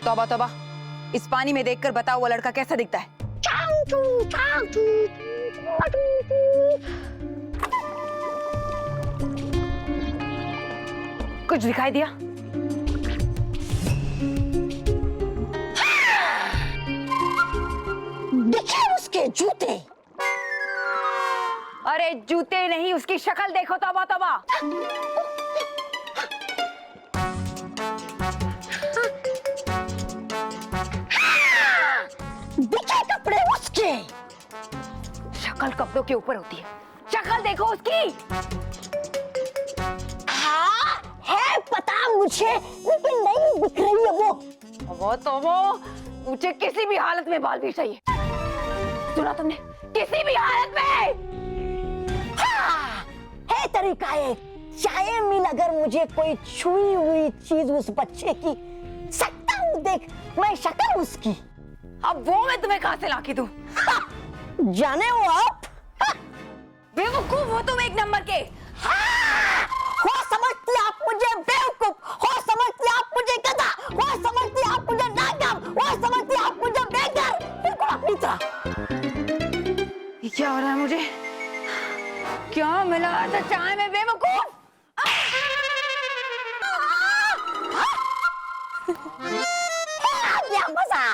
तौबा तौबा, इस पानी में देखकर बताओ वो लड़का कैसा दिखता है? कुछ दिखाई दिया? दिखे उसके जूते। अरे जूते नहीं, उसकी शक्ल देखो। तौबा तौबा। दिखे कपड़े उसके। शक्ल कपड़ों के ऊपर होती है, शक्ल देखो उसकी। हाँ है पता मुझे, लेकिन नहीं दिख रही है वो। तो वो मुझे किसी भी हालत में बालवीर चाहिए। सुना तुमने? किसी भी हालत में। हाँ, है तरीका एक। चाहे मिल अगर मुझे कोई छुई हुई चीज उस बच्चे की, सकता हूँ देख मैं शक्ल उसकी। अब वो मैं तुम्हें कहां से लाके दूं? जाने हो आप? बेवकूफ हो तुम एक नंबर के। हाँ, हो समझती आप मुझे बेवकूफ, हो समझती आप मुझे गधा, हो समझती आप मुझे नाकाम, हो समझती आप मुझे बेकार, बिल्कुल अपनी तरह। ये क्या हो रहा है मुझे? क्या मिला था चाय में बेवकूफ? क्या मजा।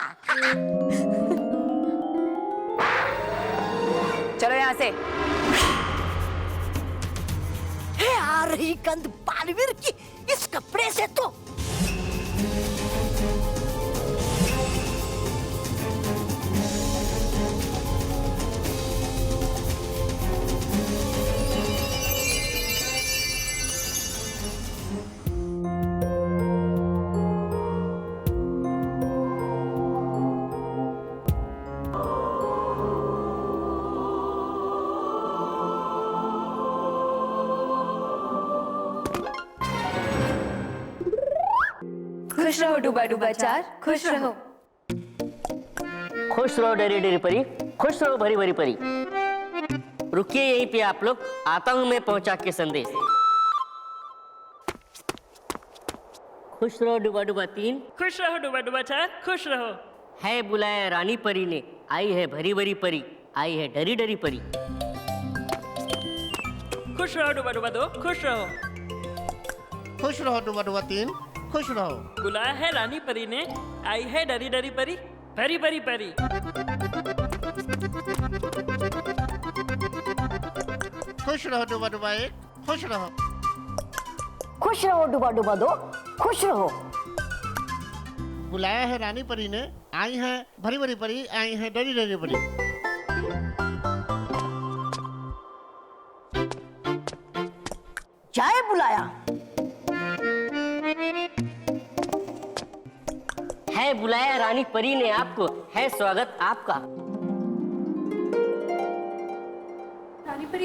चलो यहाँ से। है आ रही गंध बालवीर की इस कपड़े से तो। खुश रहो डूबा डूबा चार, खुश रहो। खुश रहो डेरी डेरी परी, खुश रहो भरी भरी परी। रुकिए यहीं पे आप लोग, आता हूं मैं पहुंचा के संदेश। खुश रहो डूबा डूबा तीन, खुश रहो डूबा डूबा चार, खुश रहो। है बुलाया रानी परी ने, आई है भरी भरी परी, आई है डरी डरी परी। खुश रहो डूबा डूबा दो, खुश रहो। खुश रहो डुबा डुबा तीन, खुश रहो। बुलाया है रानी परी ने, आई है डरी डरी परी, परी परी परी। खुश रहो डुबा डुबा एक, खुश रहो। खुश रहो डुबा डुबा दो, खुश रहो। बुलाया है रानी परी ने, आई है भरी भरी परी, आई है डरी डरी परी। चाय बुलाया। है बुलाया रानी परी ने आपको, है स्वागत आपका।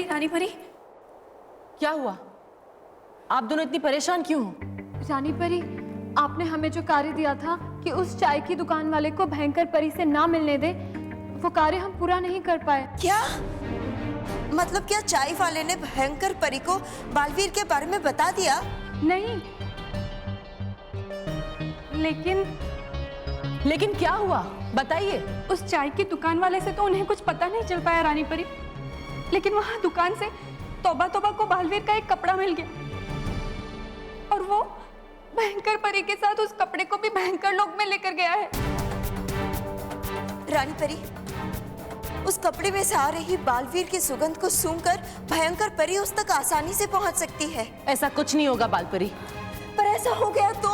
रानी परी, क्या हुआ? आप दोनों इतनी परेशान क्यों हो? रानी परी, आपने हमें जो कार्य दिया था कि उस चाय की दुकान वाले को भयंकर परी से ना मिलने दे, वो कार्य हम पूरा नहीं कर पाए। क्या मतलब? क्या चाय वाले ने भयंकर परी को बालवीर के बारे में बता दिया? नहीं, लेकिन क्या हुआ? बताइए। उस चाय की दुकान वाले से तो उन्हें कुछ पता नहीं चल पाया रानी परी, लेकिन वहां दुकान से तौबा तौबा को बालवीर का एक कपड़ा मिल गया और वो भयंकर परी के साथ उस कपड़े को भी भयंकर लोक में लेकर गया है। रानी परी, उस कपड़े में से आ रही बालवीर की सुगंध को सूंघकर भयंकर परी उस तक आसानी से पहुंच सकती है। ऐसा कुछ नहीं होगा बालपरी। पर ऐसा हो गया तो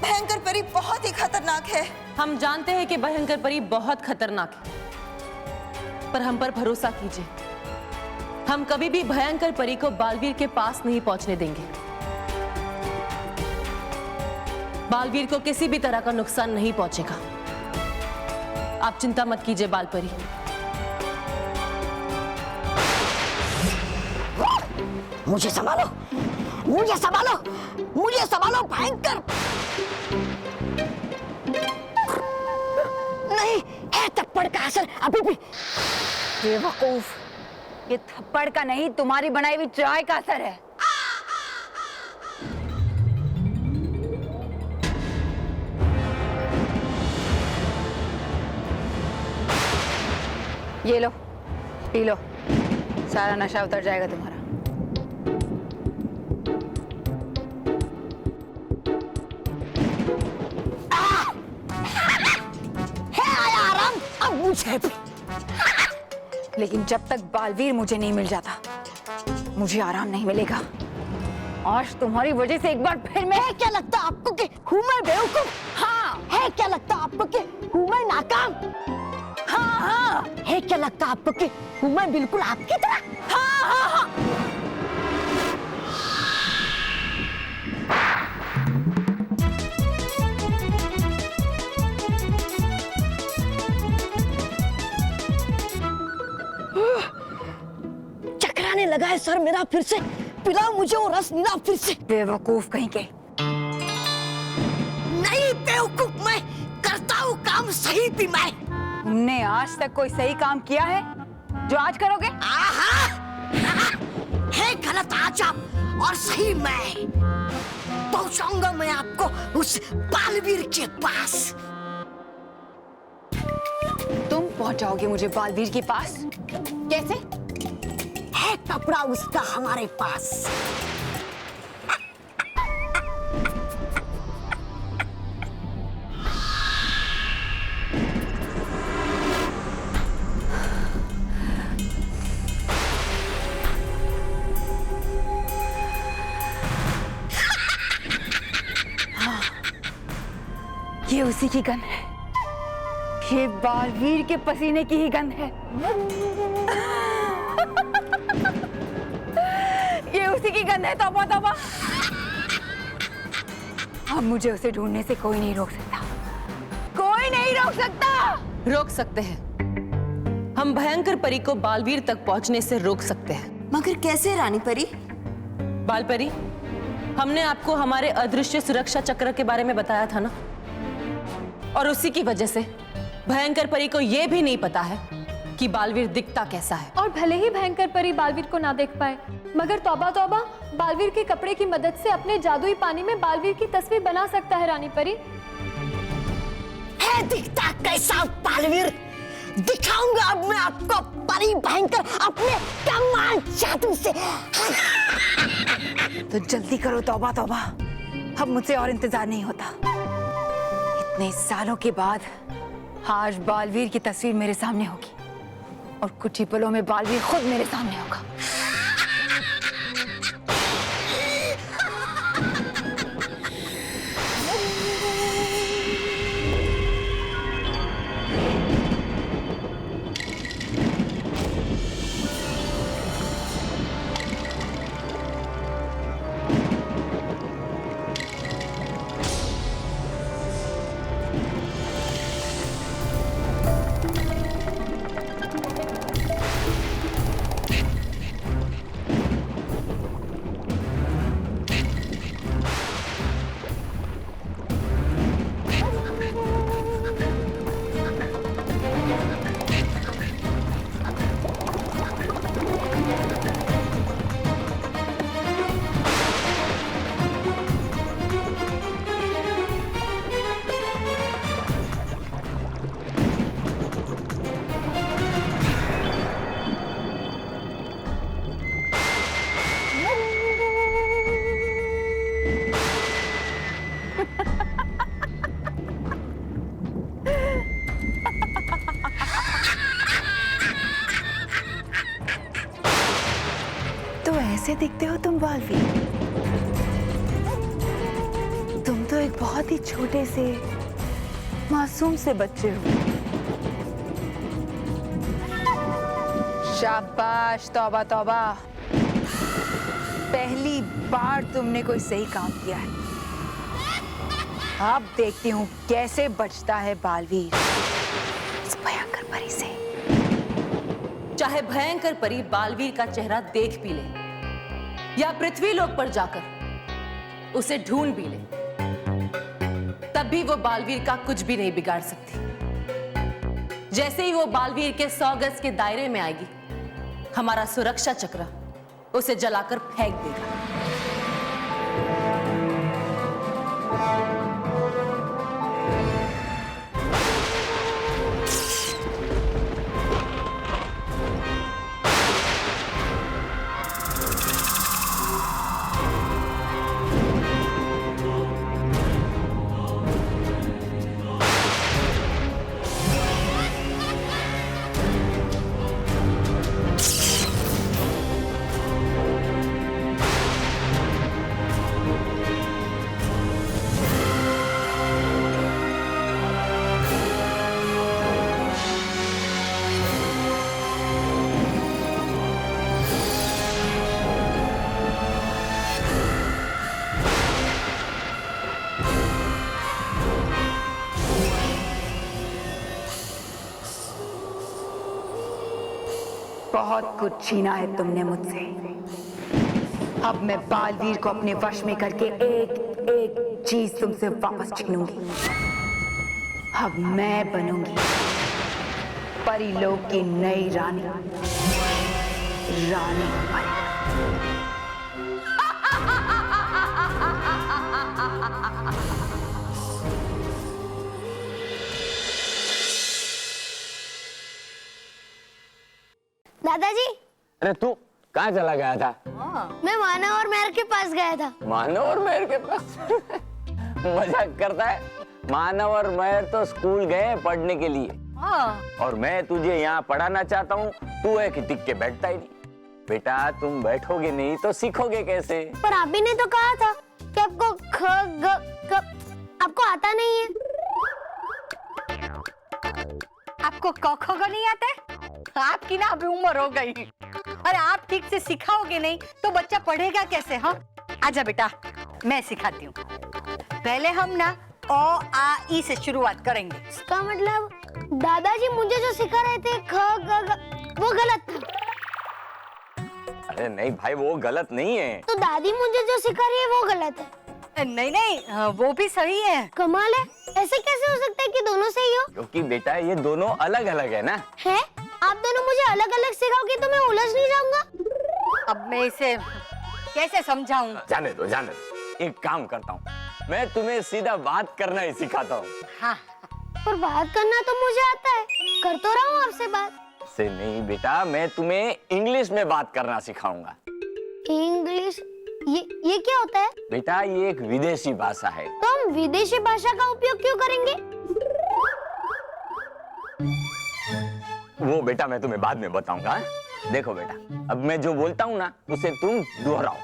भयंकर परी बहुत ही खतरनाक है। हम जानते हैं कि भयंकर परी बहुत खतरनाक है, पर हम पर भरोसा कीजिए, हम कभी भी भयंकर परी को बालवीर के पास नहीं पहुंचने देंगे। बालवीर को किसी भी तरह का नुकसान नहीं पहुंचेगा। आप चिंता मत कीजिए बालपरी। मुझे संभालो, मुझे संभालो, मुझे संभालो भयंकर। नहीं, है थप्पड़ का असर अभी भी। बेवकूफ, ये थप्पड़ का नहीं, तुम्हारी बनाई हुई चाय का असर है। ये लो, पी लो, सारा नशा उतर जाएगा तुम्हारा। है आया आराम, अब मुझे भी। लेकिन जब तक बालवीर मुझे नहीं मिल जाता, मुझे आराम नहीं मिलेगा। आज तुम्हारी वजह से एक बार फिर मैं। है क्या लगता आपको कि हूँ मैं बेवकूफ? हाँ। है क्या लगता आपको कि हूँ मैं नाकाम? हाँ हाँ। है क्या लगता आपको कि हूँ मैं बिल्कुल आपकी तरह? हाँ हाँ हाँ। चकराने लगा है सर मेरा फिर से। पिलाओ मुझे वो रस नीला फिर से। बेवकूफ कहीं के। नहीं बेवकूफ, मैं करता हूँ काम सही भी मैं। तुमने आज तक कोई सही काम किया है जो आज करोगे? आहा, है गलत आज आप और सही मैं। पहुंचाऊंगा मैं आपको उस बालवीर के पास। तुम पहुंचाओगे मुझे बालवीर के पास? कैसे? है कपड़ा उसका हमारे पास। ये उसी की गंध है। ये बालवीर के पसीने की ही गंध है। ये उसी की गंध है। तौबा तौबा। अब मुझे उसे ढूंढने से कोई नहीं रोक सकता। कोई नहीं रोक सकता। रोक सकते हैं। हम भयंकर परी को बालवीर तक पहुंचने से रोक सकते हैं। मगर कैसे रानी परी? बालपरी, हमने आपको हमारे अदृश्य सुरक्षा चक्र के बारे में बताया था ना, और उसी की वजह से भयंकर परी को यह भी नहीं पता है कि बालवीर दिखता कैसा है। और भले ही भयंकर परी बालवीर को ना देख पाए, मगर तौबा तौबा बालवीर के कपड़े की मदद से अपने जादुई पानी में बालवीर की तस्वीर बना सकता है रानी परी। है दिखता कैसा बालवीर? दिखाऊंगा अब मैं आपको परी भयंकर अपने कमाल जादू से। तो जल्दी करो तौबा तौबा। अब मुझसे और इंतजार नहीं होता। इतने सालों के बाद आज बालवीर की तस्वीर मेरे सामने होगी और कुछ ही पलों में बालवीर खुद मेरे सामने होगा। कैसे दिखते हो तुम बालवीर? तुम तो एक बहुत ही छोटे से मासूम से बच्चे हो। शाबाश, तौबा तौबा, पहली बार तुमने कोई सही काम किया है। अब देखती हूँ कैसे बचता है बालवीर इस भयंकर परी से। चाहे भयंकर परी बालवीर का चेहरा देख भी ले या पृथ्वी लोक पर जाकर उसे ढूंढ भी ले, तब भी वो बालवीर का कुछ भी नहीं बिगाड़ सकती। जैसे ही वो बालवीर के 100 गज के दायरे में आएगी, हमारा सुरक्षा चक्र उसे जलाकर फेंक देगा। बहुत कुछ छीना है तुमने मुझसे। अब मैं बालवीर को अपने वश में करके एक एक चीज तुमसे वापस छीनूंगी। अब मैं बनूंगी परीलोक की नई रानी, रानी परी। दादाजी, अरे तू कहाँ चला गया था? मैं मानव और मेहर के पास गया था। मानव और मेहर के पास? मजाक करता है। मानव और मेहर तो स्कूल गए पढ़ने के लिए, और मैं तुझे यहाँ पढ़ाना चाहता हूँ, तू है कि टिक के बैठता ही नहीं। बेटा तुम बैठोगे नहीं तो सीखोगे कैसे? पर आप ही ने तो कहा था कि आपको ख ग क आपको आता नहीं है। आपको क ख ग नहीं आता है? आपकी ना अभी उम्र हो गई, और आप ठीक से सिखाओगे नहीं तो बच्चा पढ़ेगा कैसे? हाँ, आजा बेटा, मैं सिखाती हूँ। पहले हम ना ओ आ ई से शुरुआत करेंगे। इसका मतलब दादाजी मुझे जो सिखा रहे थे ख ग ग वो गलत था। अरे नहीं भाई, वो गलत नहीं है। तो दादी मुझे जो सिखा रही है वो गलत है। नहीं नहीं, वो भी सही है। कमाल है, ऐसे कैसे हो सकता है कि दोनों सही हो? क्योंकि बेटा ये दोनों अलग अलग है ना। है? आप दोनों मुझे अलग अलग सिखाओगे तो मैं उलझ नहीं जाऊंगा। अब मैं इसे कैसे समझाऊं? जाने दो। एक काम करता हूँ, मैं तुम्हें सीधा बात करना ही सिखाता हूँ। हाँ, पर बात करना तो मुझे आता है, कर तो रहा हूँ आपसे बात। से नहीं बेटा, मैं तुम्हें इंग्लिश में बात करना सिखाऊंगा। इंग्लिश? ये क्या होता है? बेटा ये एक विदेशी भाषा है। तो हम विदेशी भाषा का उपयोग क्यों करेंगे? वो बेटा मैं तुम्हें बाद में बताऊंगा। देखो बेटा, अब मैं जो बोलता हूँ ना उसे तुम दोहराओ।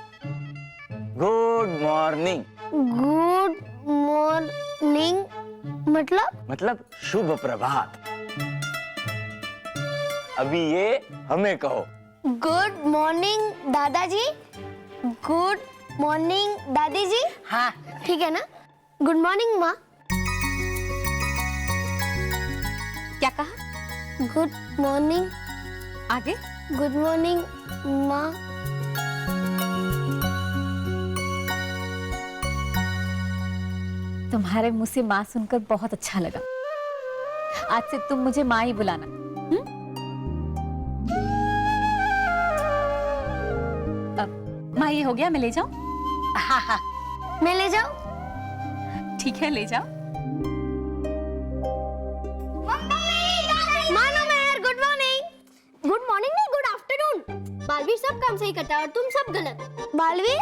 Good morning. गुड मॉर्निंग मतलब शुभ प्रभात। अभी ये हमें कहो। गुड मॉर्निंग दादाजी। गुड मॉर्निंग दादी जी। हाँ, ठीक है ना? गुड मॉर्निंग माँ। क्या कहा? Good morning. आगे? गुड मॉर्निंग माँ। तुम्हारे मुंह से माँ सुनकर बहुत अच्छा लगा। आज से तुम मुझे माँ ही बुलाना। माँ ये हो गया, मैं ले जाऊं? हाँ, मैं ले जाऊं? ठीक है, ले जाओ। मानो मेहर, गुड मॉर्निंग। गुड मॉर्निंग नहीं, गुड आफ्टरनून। बालवीर सब काम सही करता है और तुम सब गलत। बालवीर,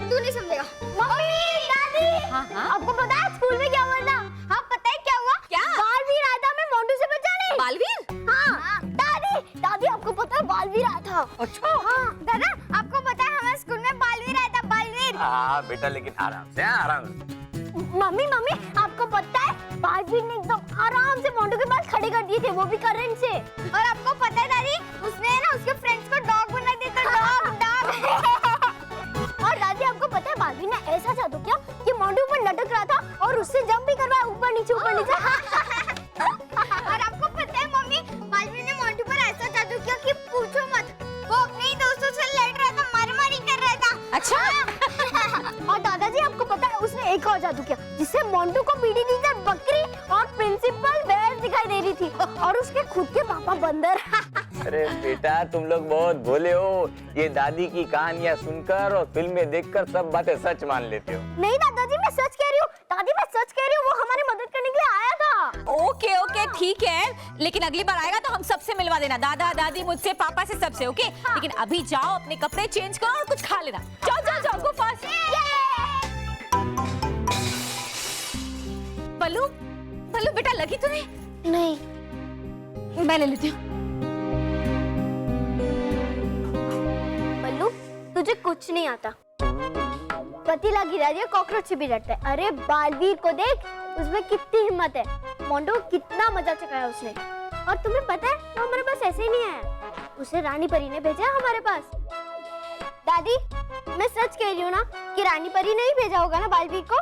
तू नहीं समझेगा। मम्मी, दादी, आपको पता है स्कूल में क्या हुआ था? हाँ, पता है क्या हुआ? क्या? बालवीर आया था हमें मोंटू से बचाने। बालवीर? हाँ, दादी आपको पता है बालवीर आया था। अच्छा। हाँ, दादा आपको पता है हमारे स्कूल में बालवीर आया था, बालवीर। हाँ बेटा, लेकिन आराम से, आराम से। मम्मी आपको पता है बालवीर ने एकदम आराम से मोंटू के पास खड़े कर दिए थे, वो भी करंट से। और आपको पता है दादी, उसने ना उसके फ्रेंड्स को डॉग बना दिया था, डॉग। और दादी आपको पता है बालवीर ने ऐसा जादू किया कि मोंटू ऊपर लटक रहा था और उससे जंप भी करवाया, ऊपर नीचे ऊपर नीचे। और आपको पता है मम्मी, बालवीर ने मोंटू पर ऐसा जादू किया कि पूछो मत, वो अपने ही दोस्तों से लड़ रहा था, मारामारी कर रहा था। अच्छा। और दादाजी आपको पता है उसने एक और जादू किया जिससे मोंटू को पीडी टीचर बकरी और प्रिंसिपल भैंस दिखाई दे रही थी और उसके खुद के पापा बंदर। अरे बेटा तुम लोग बहुत भोले हो। ये दादी की कहानियां सुनकर और फिल्में देखकर सब बातें सच मान लेते हो। नहीं दादाजी, मैं सच कह रही हूँ। दादी मैं सच कह रही हूँ, वो हमारी मदद करने के लिए आया था। ओके ठीक है, लेकिन अगली बार आएगा तो हम सबसे मिलवा देना। दादा दादी मुझसे, पापा से, सबसे। ओके? लेकिन अभी जाओ, अपने कपड़े चेंज करो और कुछ खा लेना। जाओ गो फास्ट। बल्लू बेटा, लगी तुम्हें? नहीं, मैं ले लेती हूँ। बल्लू तुझे कुछ नहीं आता। पतीला गिरा दिया, कॉकरोच से भी डरता है। अरे बालवीर को देख, उसमें कितनी हिम्मत है। मोंटू कितना मजा चकाया उसने। और तुम्हें पता है वो हमारे पास ऐसे ही नहीं आया, उसे रानी परी ने भेजा हमारे पास। दादी मैं सच कह रही हूँ ना कि रानी परी ने ही भेजा होगा ना बालवीर को।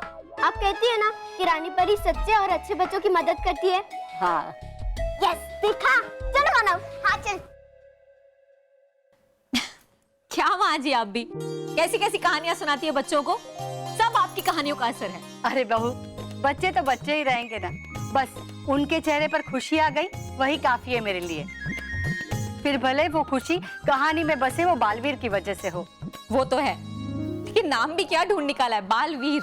आप कहती है ना कि रानी परी सच्चे और अच्छे बच्चों की मदद करती है। हाँ। यस, देखा? चलो मानव, हाँ चल। क्या माँ जी आप भी कैसी कैसी कहानियां सुनाती है बच्चों को। सब आपकी कहानियों का असर है। अरे बहू, बच्चे तो बच्चे ही रहेंगे ना, बस उनके चेहरे पर खुशी आ गई वही काफी है मेरे लिए। फिर भले वो खुशी कहानी में बसे वो बालवीर की वजह से हो। वो तो है, ये नाम भी क्या ढूंढ निकाला है, बालवीर।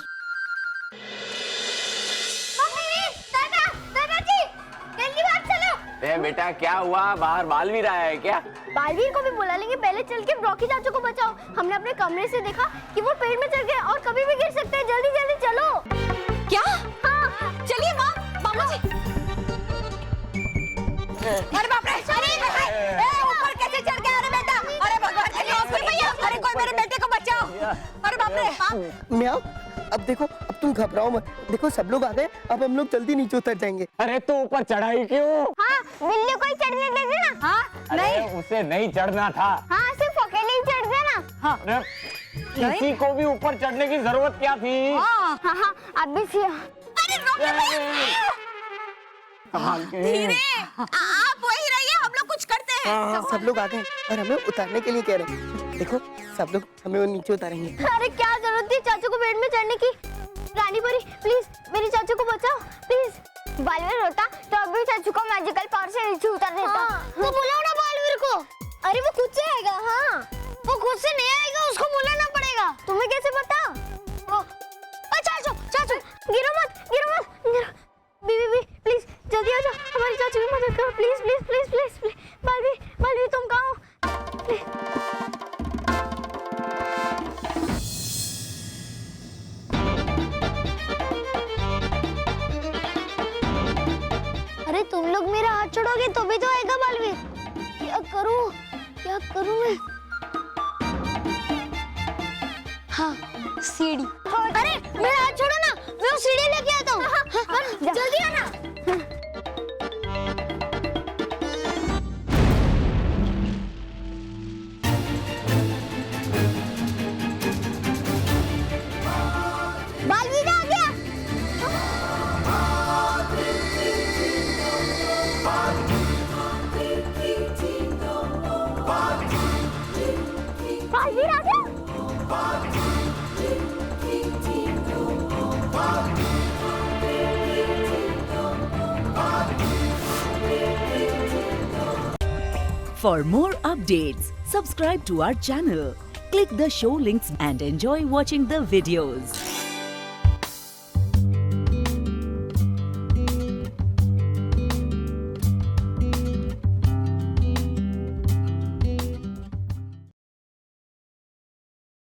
बेटा क्या हुआ, बाहर बालवीर आया है क्या? बालवीर को भी बुला लेंगे, पहले चल के रॉकी चाचू को बचाओ। हमने अपने कमरे से देखा कि वो पेड़ में चढ़ गए और कभी भी गिर सकते हैं। जल्दी जल्दी चलो। क्या? हाँ चलिए माँ, मामा जी। अरे बाप रे, ऊपर कैसे चढ़ गया? अरे बेटा, अरे भगवान के लिए, अरे कोई मेरे बेटे को बचाओ। अरे बाप रे। म्याओ, अब देखो, अब तुम घबराओ मत। देखो सब लोग आ गए, अब हम लोग जल्दी नीचे उतर जाएंगे। अरे तो ऊपर चढ़ाई क्यों? हाँ, बिल्ली को ही चढ़ने दे देना। हाँ नहीं, उसे नहीं चढ़ना था। हाँ, सिर्फ अकेले ही चढ़ देना। हाँ, किसी को भी ऊपर चढ़ने की जरूरत क्या थी? हाँ हाँ, आप भी सिया। अरे धीरे, आप वही रहिए, हम लोग कुछ करते हैं। सब लोग आ गए और हमें उतारने के लिए कह रहे हैं। देखो सब लोग हमें वो नीचे उतारेंगे। अरे क्या जरूरत थी चाचू को पेड़ में चढ़ने की? रानी परी प्लीज मेरे चाचू को बचाओ प्लीज। बालवीर होता तो अभी चाचू को मैजिकल पावर से नीचे उतार देता। तो बुलाओ ना बालवीर को। अरे वो खुद से आएगा। हाँ, वो खुद से नहीं आएगा, उसको बुलाना पड़ेगा। तुम्हें कैसे पता? वो चाचू चाचू गिरो मत, गिरो मत, गिरो। बीबी प्लीज जल्दी आ जाओ, हमारी चाचू की मदद करो please please please please please. Baalveer Baalveer तुम कहाँ हो? अरे तुम लोग मेरा हाथ छोड़ोगे तो भी तो आएगा बालवीर। क्या करूं मैं? हाँ, सीढ़ी। अरे मेरा हाथ छोड़ो ना, मैं वो सीढ़ी लेके आता हूँ। जल्दी आना। बालवीर आ गया। बालवीर आ गया। For more updates, subscribe to our channel, click the show links and enjoy watching the videos.